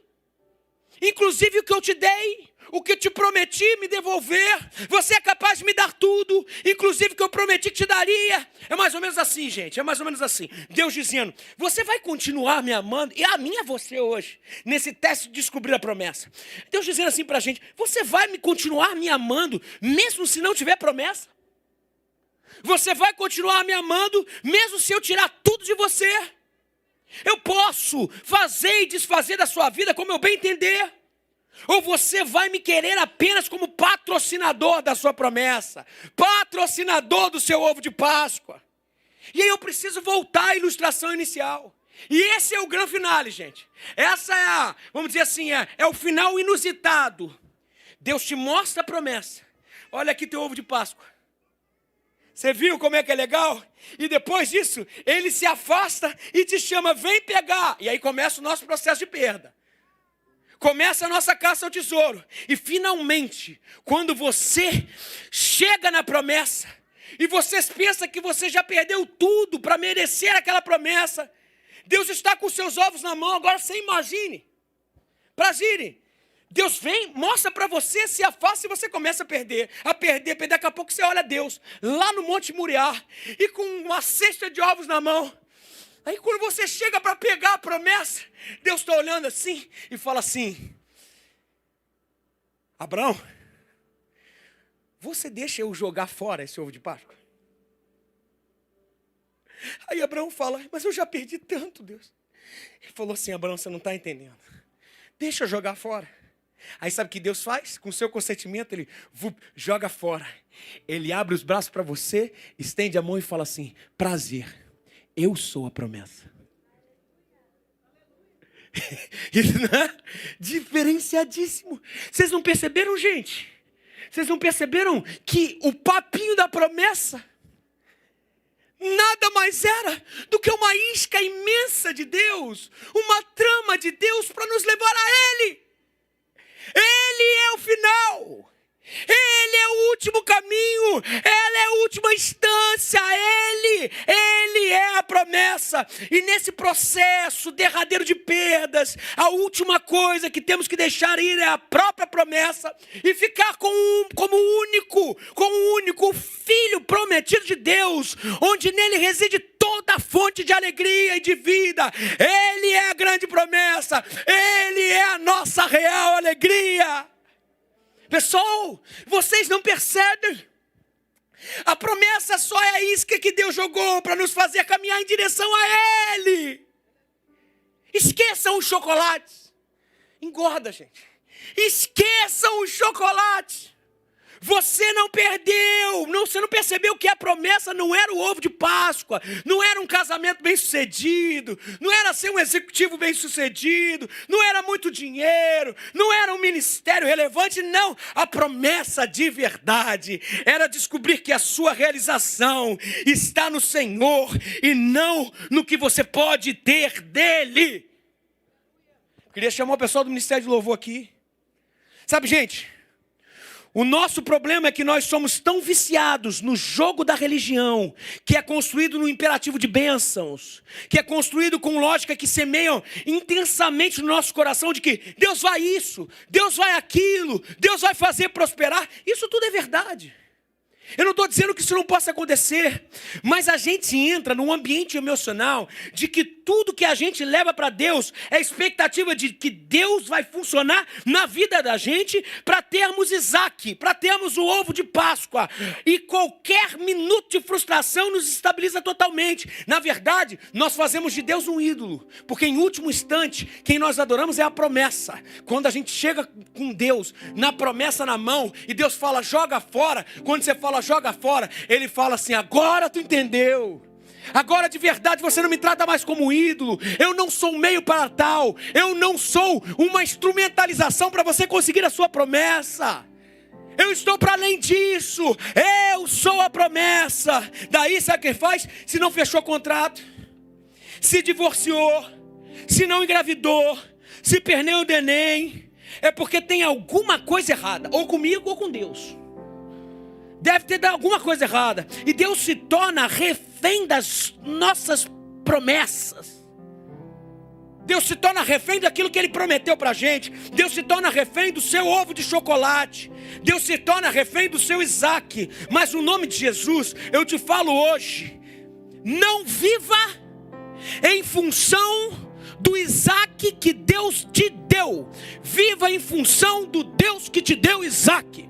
Inclusive o que eu te dei? O que eu te prometi me devolver? Você é capaz de me dar tudo, inclusive o que eu prometi que te daria? É mais ou menos assim, gente, é mais ou menos assim. Deus dizendo: você vai continuar me amando? E a mim é você hoje, nesse teste de descobrir a promessa. Deus dizendo assim pra gente: você vai me continuar me amando, mesmo se não tiver promessa? Você vai continuar me amando, mesmo se eu tirar tudo de você? Eu posso fazer e desfazer da sua vida como eu bem entender. Ou você vai me querer apenas como patrocinador da sua promessa, patrocinador do seu ovo de Páscoa? E aí eu preciso voltar à ilustração inicial. E esse é o grande finale, gente. Essa é vamos dizer assim, é o final inusitado. Deus te mostra a promessa. Olha aqui teu ovo de Páscoa. Você viu como é que é legal? E depois disso, ele se afasta e te chama: vem pegar. E aí começa o nosso processo de perda. Começa a nossa caça ao tesouro. E finalmente, quando você chega na promessa, e você pensa que você já perdeu tudo para merecer aquela promessa, Deus está com seus ovos na mão. Agora você imagine. Deus vem, mostra para você, se afasta, e você começa a perder. Daqui a pouco você olha Deus, lá no Monte Moriá, e com uma cesta de ovos na mão. Aí quando você chega para pegar a promessa, Deus está olhando assim e fala assim: Abraão, você deixa eu jogar fora esse ovo de Páscoa? Aí Abraão fala: mas eu já perdi tanto, Deus. Ele falou assim: Abraão, você não está entendendo. Deixa eu jogar fora. Aí sabe o que Deus faz? Com o seu consentimento, ele joga fora. Ele abre os braços para você, estende a mão e fala assim: prazer, eu sou a promessa. Isso não é diferenciadíssimo. Vocês não perceberam, gente? Vocês não perceberam que o papinho da promessa nada mais era do que uma isca imensa de Deus, uma trama de Deus para nos levar a Ele. Ele é o final, Ele é o último caminho, Ele é a última instância, Ele é a promessa. E nesse processo derradeiro de perdas, a última coisa que temos que deixar ir é a própria promessa e ficar com o único Filho prometido de Deus, onde nele reside toda a fonte de alegria e de vida. Ele é a grande promessa, Ele é a nossa real alegria. Pessoal, vocês não percebem? A promessa só é a isca que Deus jogou para nos fazer caminhar em direção a Ele. Esqueçam os chocolates. Engorda, gente. Esqueçam os chocolates. Você não perdeu, você não percebeu que a promessa não era o ovo de Páscoa, não era um casamento bem sucedido, não era ser um executivo bem sucedido, não era muito dinheiro, não era um ministério relevante, não. A promessa de verdade era descobrir que a sua realização está no Senhor e não no que você pode ter dele. Eu queria chamar o pessoal do Ministério de Louvor aqui. Sabe, gente, o nosso problema é que nós somos tão viciados no jogo da religião, que é construído no imperativo de bênçãos, que é construído com lógica que semeiam intensamente no nosso coração de que Deus vai isso, Deus vai aquilo, Deus vai fazer prosperar. Isso tudo é verdade. Eu não estou dizendo que isso não possa acontecer, mas a gente entra num ambiente emocional de que tudo que a gente leva para Deus é a expectativa de que Deus vai funcionar na vida da gente para termos Isaac, para termos o ovo de Páscoa. E qualquer minuto de frustração nos estabiliza totalmente. Na verdade, nós fazemos de Deus um ídolo, porque em último instante, quem nós adoramos é a promessa. Quando a gente chega com Deus, na promessa na mão, e Deus fala, joga fora. Quando você fala, joga fora, Ele fala assim, agora tu entendeu. Agora de verdade você não me trata mais como ídolo. Eu não sou um meio para tal. Eu não sou uma instrumentalização para você conseguir a sua promessa. Eu estou para além disso. Eu sou a promessa. Daí sabe o que faz? Se não fechou contrato, se divorciou, se não engravidou, se perdeu o Enem, é porque tem alguma coisa errada, ou comigo ou com Deus. Deve ter dado alguma coisa errada. E Deus se torna refém das nossas promessas. Deus se torna refém daquilo que Ele prometeu para a gente. Deus se torna refém do seu ovo de chocolate. Deus se torna refém do seu Isaac. Mas no nome de Jesus, eu te falo hoje, não viva em função do Isaac que Deus te deu. Viva em função do Deus que te deu Isaac.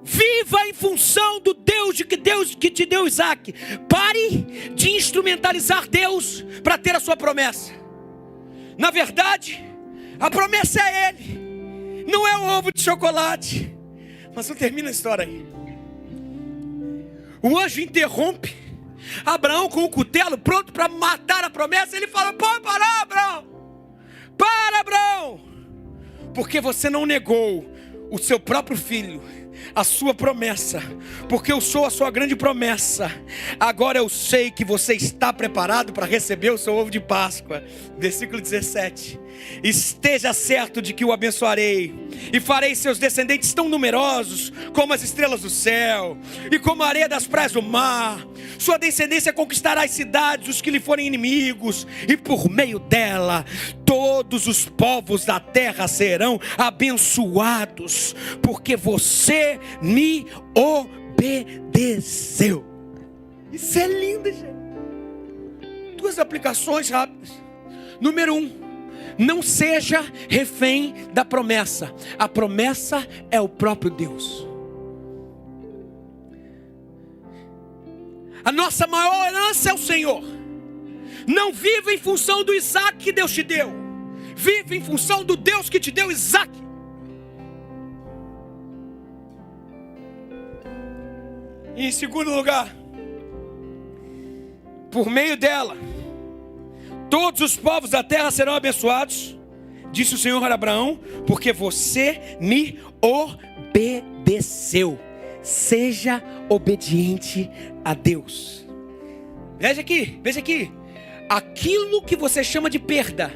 Viva em função do Deus que te deu Isaac. Pare de instrumentalizar Deus para ter a sua promessa. Na verdade, a promessa é Ele, não é o ovo de chocolate. Mas não termina a história aí. O anjo interrompe Abraão com o cutelo, pronto para matar a promessa. Ele fala, pode parar, Abraão. Para, Abraão. Porque você não negou o seu próprio filho, a sua promessa, porque eu sou a sua grande promessa. Agora eu sei que você está preparado para receber o seu ovo de Páscoa. Versículo 17. Esteja certo de que o abençoarei e farei seus descendentes tão numerosos como as estrelas do céu e como a areia das praias do mar. Sua descendência conquistará as cidades dos que lhe forem inimigos, e por meio dela todos os povos da terra serão abençoados, porque você me obedeceu. Isso é lindo, gente. 2 aplicações rápidas. Número 1, não seja refém da promessa. A promessa é o próprio Deus. A nossa maior herança é o Senhor. Não viva em função do Isaac que Deus te deu. Viva em função do Deus que te deu Isaac. E em segundo lugar, por meio dela, todos os povos da terra serão abençoados, disse o Senhor a Abraão, porque você me obedeceu. Seja obediente a Deus. Veja aqui. Aquilo que você chama de perda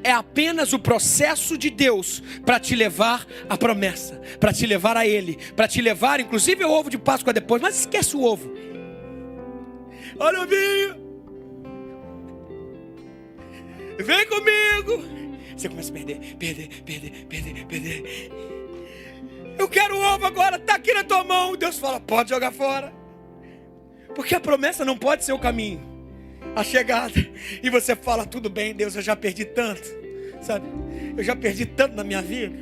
é apenas o processo de Deus para te levar à promessa, para te levar a Ele, para te levar inclusive ao ovo de Páscoa depois. Mas esquece o ovo. Olha o vinho. Vem comigo. Você começa a perder. Eu quero o ovo agora, está aqui na tua mão. Deus fala, pode jogar fora. Porque a promessa não pode ser o caminho, a chegada. E você fala, tudo bem, Deus, eu já perdi tanto, sabe? Eu já perdi tanto na minha vida.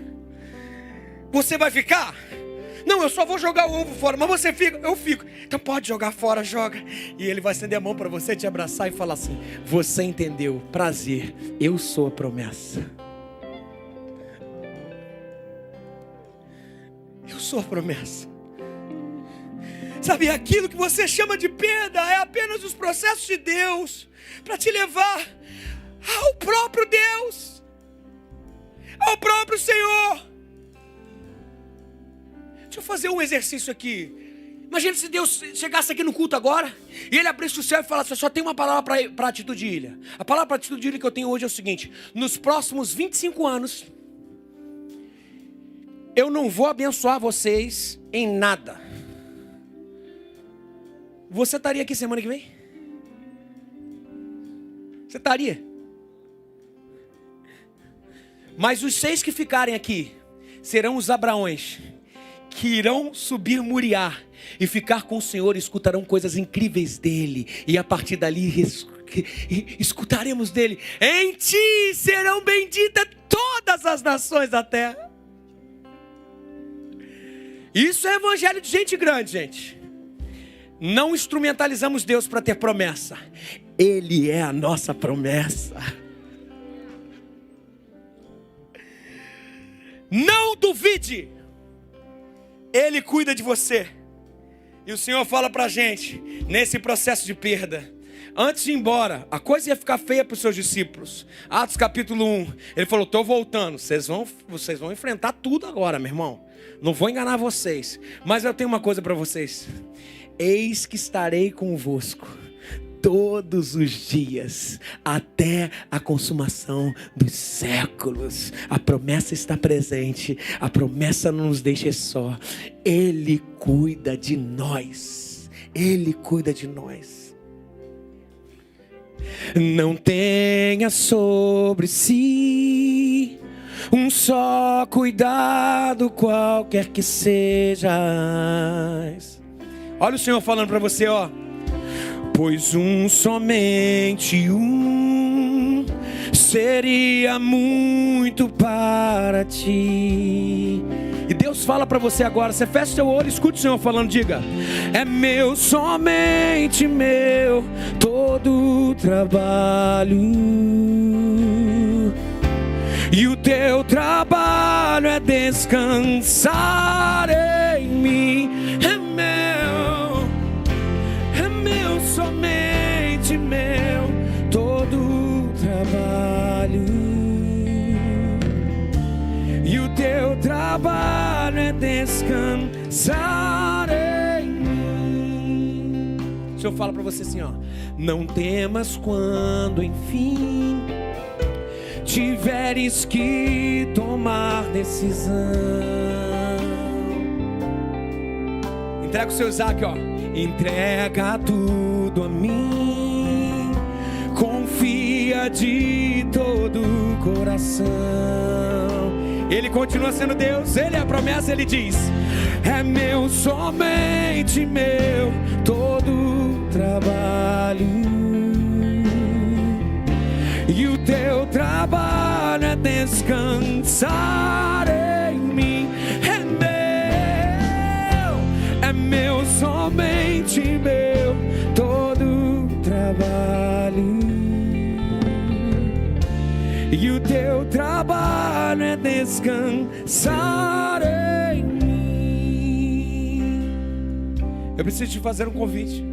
Você vai ficar? Não, eu só vou jogar o ovo fora. Mas você fica? Eu fico. Então pode jogar fora, joga. E ele vai estender a mão para você, te abraçar e falar assim, você entendeu, prazer, eu sou a promessa. Eu sou a promessa. Sabe, aquilo que você chama de perda é apenas os processos de Deus para te levar ao próprio Deus, ao próprio Senhor. Deixa eu fazer um exercício aqui. Imagina se Deus chegasse aqui no culto agora e Ele abrisse o céu e falasse, só tem uma palavra para Atitude Ilha. A palavra para Atitude Ilha que eu tenho hoje é o seguinte: nos próximos 25 anos, eu não vou abençoar vocês em nada. Você estaria aqui semana que vem? Você estaria? Mas os 6 que ficarem aqui serão os Abraões, que irão subir Moriá e ficar com o Senhor, e escutarão coisas incríveis dele, e a partir dali escutaremos dele. Em ti serão benditas todas as nações da terra. Isso é evangelho de gente grande, gente. Não instrumentalizamos Deus para ter promessa. Ele é a nossa promessa. Não duvide. Ele cuida de você. E o Senhor fala para a gente, nesse processo de perda, antes de ir embora, a coisa ia ficar feia para os seus discípulos. Atos capítulo 1, ele falou, estou voltando. Vocês vão enfrentar tudo agora, meu irmão. Não vou enganar vocês. Mas eu tenho uma coisa para vocês. Eis que estarei convosco todos os dias, até a consumação dos séculos. A promessa está presente. A promessa não nos deixa só. Ele cuida de nós. Ele cuida de nós. Não tenha sobre si um só cuidado, qualquer que seja. Olha o Senhor falando para você, ó. Pois somente um seria muito para ti. E Deus fala para você agora, você fecha seu olho, escute o Senhor falando, diga: é meu, somente meu, todo o trabalho. E o teu trabalho é descansar em mim. É meu, somente meu, todo o trabalho. E o teu trabalho é descansar em mim. O Senhor fala para você assim, ó: não temas quando enfim tiveres que tomar decisão. Entrega o seu Isaac, ó. Entrega tudo a mim, confia de todo o coração. Ele continua sendo Deus, Ele é a promessa, Ele diz: é meu, somente meu, todo trabalho. E o teu trabalho é descansar em mim. É meu, somente meu, todo trabalho. E o teu trabalho é descansar em mim. Eu preciso te fazer um convite.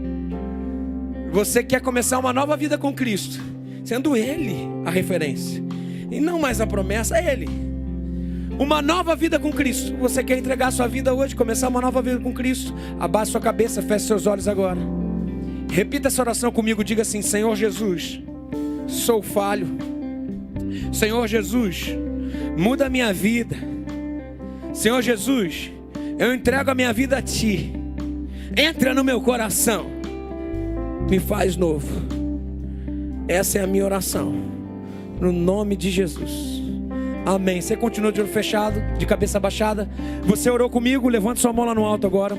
Você quer começar uma nova vida com Cristo, sendo Ele a referência e não mais a promessa, é Ele. Uma nova vida com Cristo. Você quer entregar sua vida hoje, começar uma nova vida com Cristo? Abaixe sua cabeça, feche seus olhos agora. Repita essa oração comigo, diga assim: Senhor Jesus, sou falho. Senhor Jesus, muda a minha vida. Senhor Jesus, eu entrego a minha vida a Ti. Entra no meu coração, me faz novo. Essa é a minha oração, no nome de Jesus, amém. Você continua de olho fechado, de cabeça baixada. Você orou comigo? Levante sua mão lá no alto agora.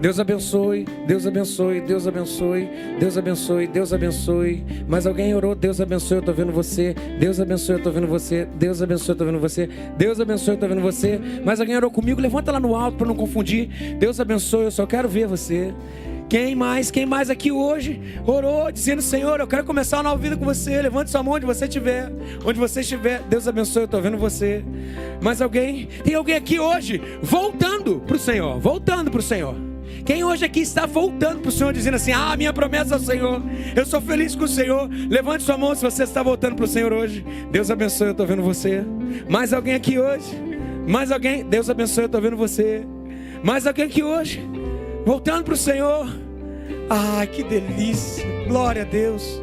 Deus abençoe, Deus abençoe, Deus abençoe, Deus abençoe, Deus abençoe. Mas alguém orou? Deus abençoe, eu estou vendo você. Deus abençoe, eu estou vendo você. Deus abençoe, eu estou vendo você. Deus abençoe, eu estou vendo você. Mas alguém orou comigo? Levanta lá no alto para não confundir. Deus abençoe, eu só quero ver você. Quem mais aqui hoje orou dizendo: Senhor, eu quero começar uma nova vida com você? Levante sua mão onde você estiver. Onde você estiver, Deus abençoe, eu estou vendo você. Mas alguém, tem alguém aqui hoje voltando para o Senhor, voltando para o Senhor. Quem hoje aqui está voltando para o Senhor, dizendo assim: ah, minha promessa ao Senhor, eu sou feliz com o Senhor? Levante sua mão se você está voltando para o Senhor hoje. Deus abençoe, eu estou vendo você. Mais alguém aqui hoje? Mais alguém? Deus abençoe, eu estou vendo você. Mais alguém aqui hoje? Voltando para o Senhor. Ai, que delícia, glória a Deus.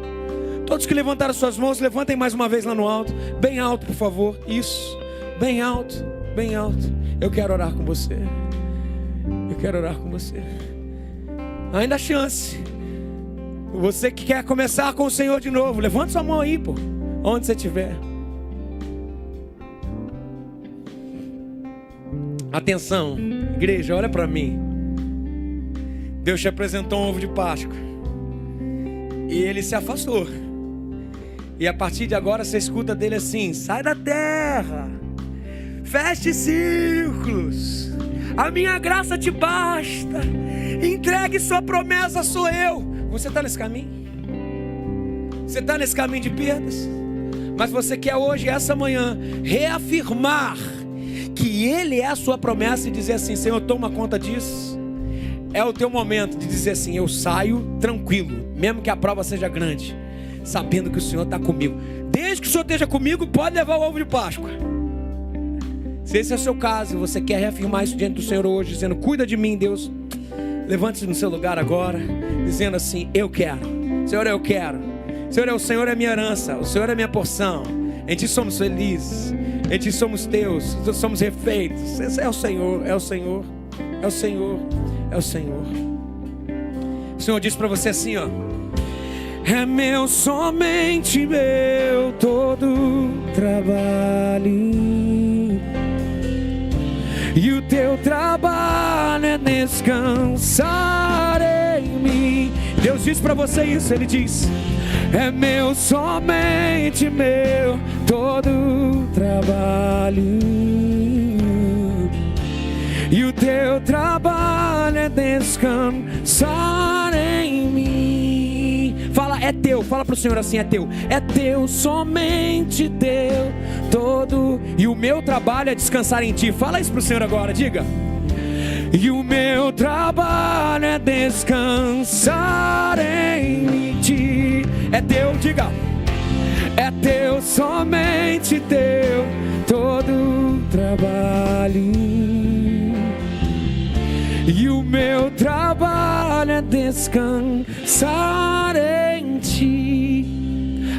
Todos que levantaram suas mãos, levantem mais uma vez lá no alto. Bem alto, por favor. Isso, bem alto, bem alto. Eu quero orar com você. Eu quero orar com você. Ainda há chance. Você que quer começar com o Senhor de novo, levante sua mão aí, pô, onde você estiver. Atenção, igreja, olha para mim. Deus te apresentou um ovo de Páscoa e ele se afastou. E a partir de agora você escuta dele assim: sai da terra, feche círculos, a minha graça te basta, entregue sua promessa, sou eu. Você está nesse caminho? Você está nesse caminho de perdas? Mas você quer hoje, essa manhã, reafirmar que Ele é a sua promessa e dizer assim: Senhor, toma conta disso. É o teu momento de dizer assim: eu saio tranquilo, mesmo que a prova seja grande, sabendo que o Senhor está comigo. Desde que o Senhor esteja comigo, pode levar o ovo de Páscoa. Se esse é o seu caso, você quer reafirmar isso diante do Senhor hoje, dizendo: cuida de mim, Deus. Levante-se no seu lugar agora, dizendo assim: eu quero, Senhor, eu quero. Senhor, o Senhor é minha herança, o Senhor é minha porção. Em Ti somos felizes, em Ti somos teus, somos refeitos. Esse é o Senhor, é o Senhor, é o Senhor, é o Senhor. O Senhor diz para você assim, ó: é meu, somente meu, todo trabalho, e o teu trabalho é descansar em mim. Deus diz para você isso, Ele diz: é meu, somente meu, todo trabalho, e o teu trabalho é descansar em mim. Fala, é teu, fala para o Senhor assim: é teu, somente teu, todo, e o meu trabalho é descansar em Ti. Fala isso para o Senhor agora, diga: e o meu trabalho é descansar em Ti. É teu, diga: é teu, somente teu, todo trabalho, e o meu trabalho é descansar em Ti.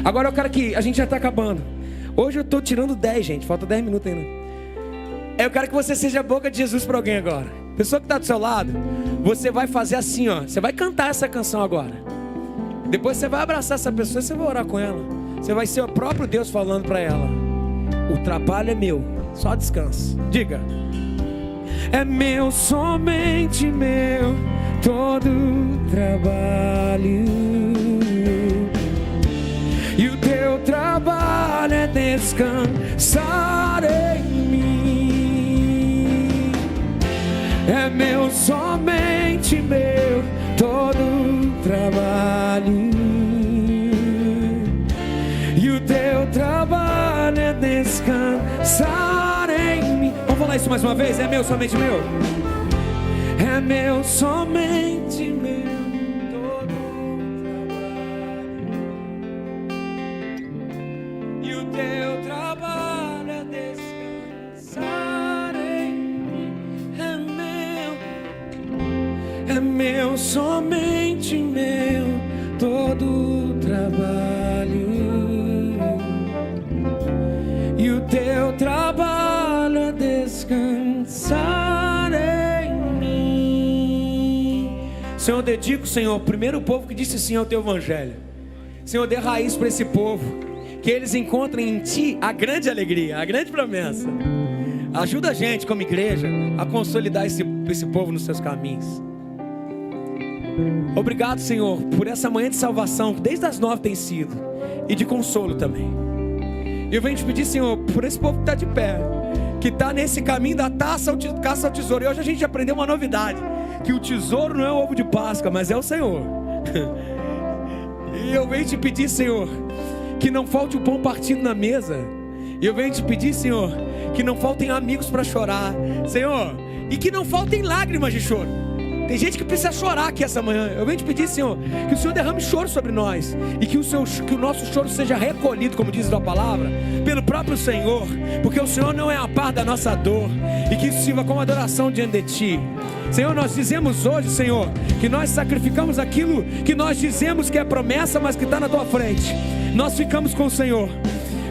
Agora eu quero que, a gente já está acabando. Hoje eu estou tirando 10, gente, falta 10 minutos ainda. Eu quero que você seja a boca de Jesus para alguém agora. Pessoa que está do seu lado, você vai fazer assim, ó. Você vai cantar essa canção agora. Depois você vai abraçar essa pessoa e você vai orar com ela. Você vai ser o próprio Deus falando para ela: o trabalho é meu, só descansa. Diga: é meu, somente meu, todo trabalho. E o teu trabalho é descansar em mim. É meu, somente meu, todo trabalho. E o teu trabalho é descansar em mim. Vamos falar isso mais uma vez? É meu, somente meu. É meu, somente meu, todo trabalho. E o teu trabalho é descansar em mim. É meu, somente meu, todo trabalho. E o teu trabalho é descansar em mim. Senhor, dedico, Senhor, primeiro o povo que disse sim ao teu evangelho. Senhor, dê raiz para esse povo, que eles encontrem em ti a grande alegria, a grande promessa. Ajuda a gente como igreja a consolidar esse povo nos seus caminhos. Obrigado, Senhor, por essa manhã de salvação que desde as 9 tem sido, e de consolo também. E eu venho te pedir, Senhor, por esse povo que está de pé, que está nesse caminho da caça ao tesouro. E hoje a gente aprendeu uma novidade, que o tesouro não é o ovo de Páscoa, mas é o Senhor. E eu venho te pedir, Senhor, que não falte o pão partido na mesa. E eu venho te pedir, Senhor, que não faltem amigos para chorar, Senhor, e que não faltem lágrimas de choro. Tem gente que precisa chorar aqui essa manhã. Eu venho te pedir, Senhor, que o Senhor derrame choro sobre nós, e que o nosso choro seja recolhido, como diz a tua palavra, pelo próprio Senhor, porque o Senhor não é a par da nossa dor, e que isso sirva como adoração diante de ti. Senhor, nós dizemos hoje, Senhor, que nós sacrificamos aquilo que nós dizemos que é promessa, mas que está na tua frente. Nós ficamos com o Senhor,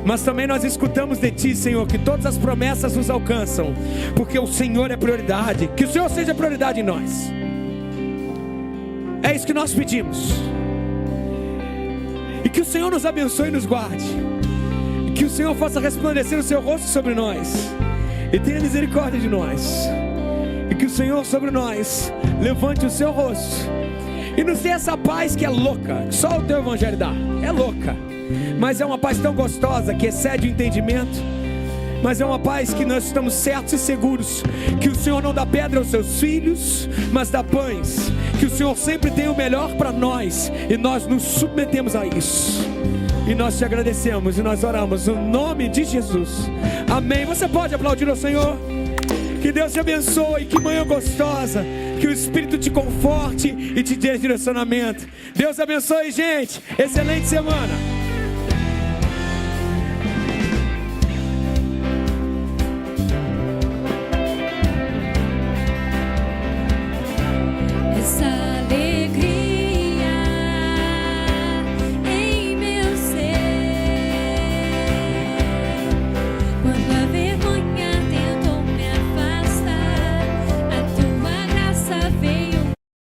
mas também nós escutamos de ti, Senhor, que todas as promessas nos alcançam, porque o Senhor é prioridade. Que o Senhor seja prioridade em nós. É isso que nós pedimos. E que o Senhor nos abençoe e nos guarde. E que o Senhor faça resplandecer o seu rosto sobre nós, e tenha misericórdia de nós. E que o Senhor sobre nós levante o seu rosto e nos dê essa paz que é louca, que só o teu evangelho dá. É louca, mas é uma paz tão gostosa que excede o entendimento. Mas é uma paz que nós estamos certos e seguros que o Senhor não dá pedra aos seus filhos, mas dá pães. Que o Senhor sempre tem o melhor para nós, e nós nos submetemos a isso. E nós te agradecemos e nós oramos no nome de Jesus. Amém. Você pode aplaudir ao Senhor? Que Deus te abençoe, que manhã gostosa. Que o Espírito te conforte e te dê direcionamento. Deus abençoe, gente. Excelente semana.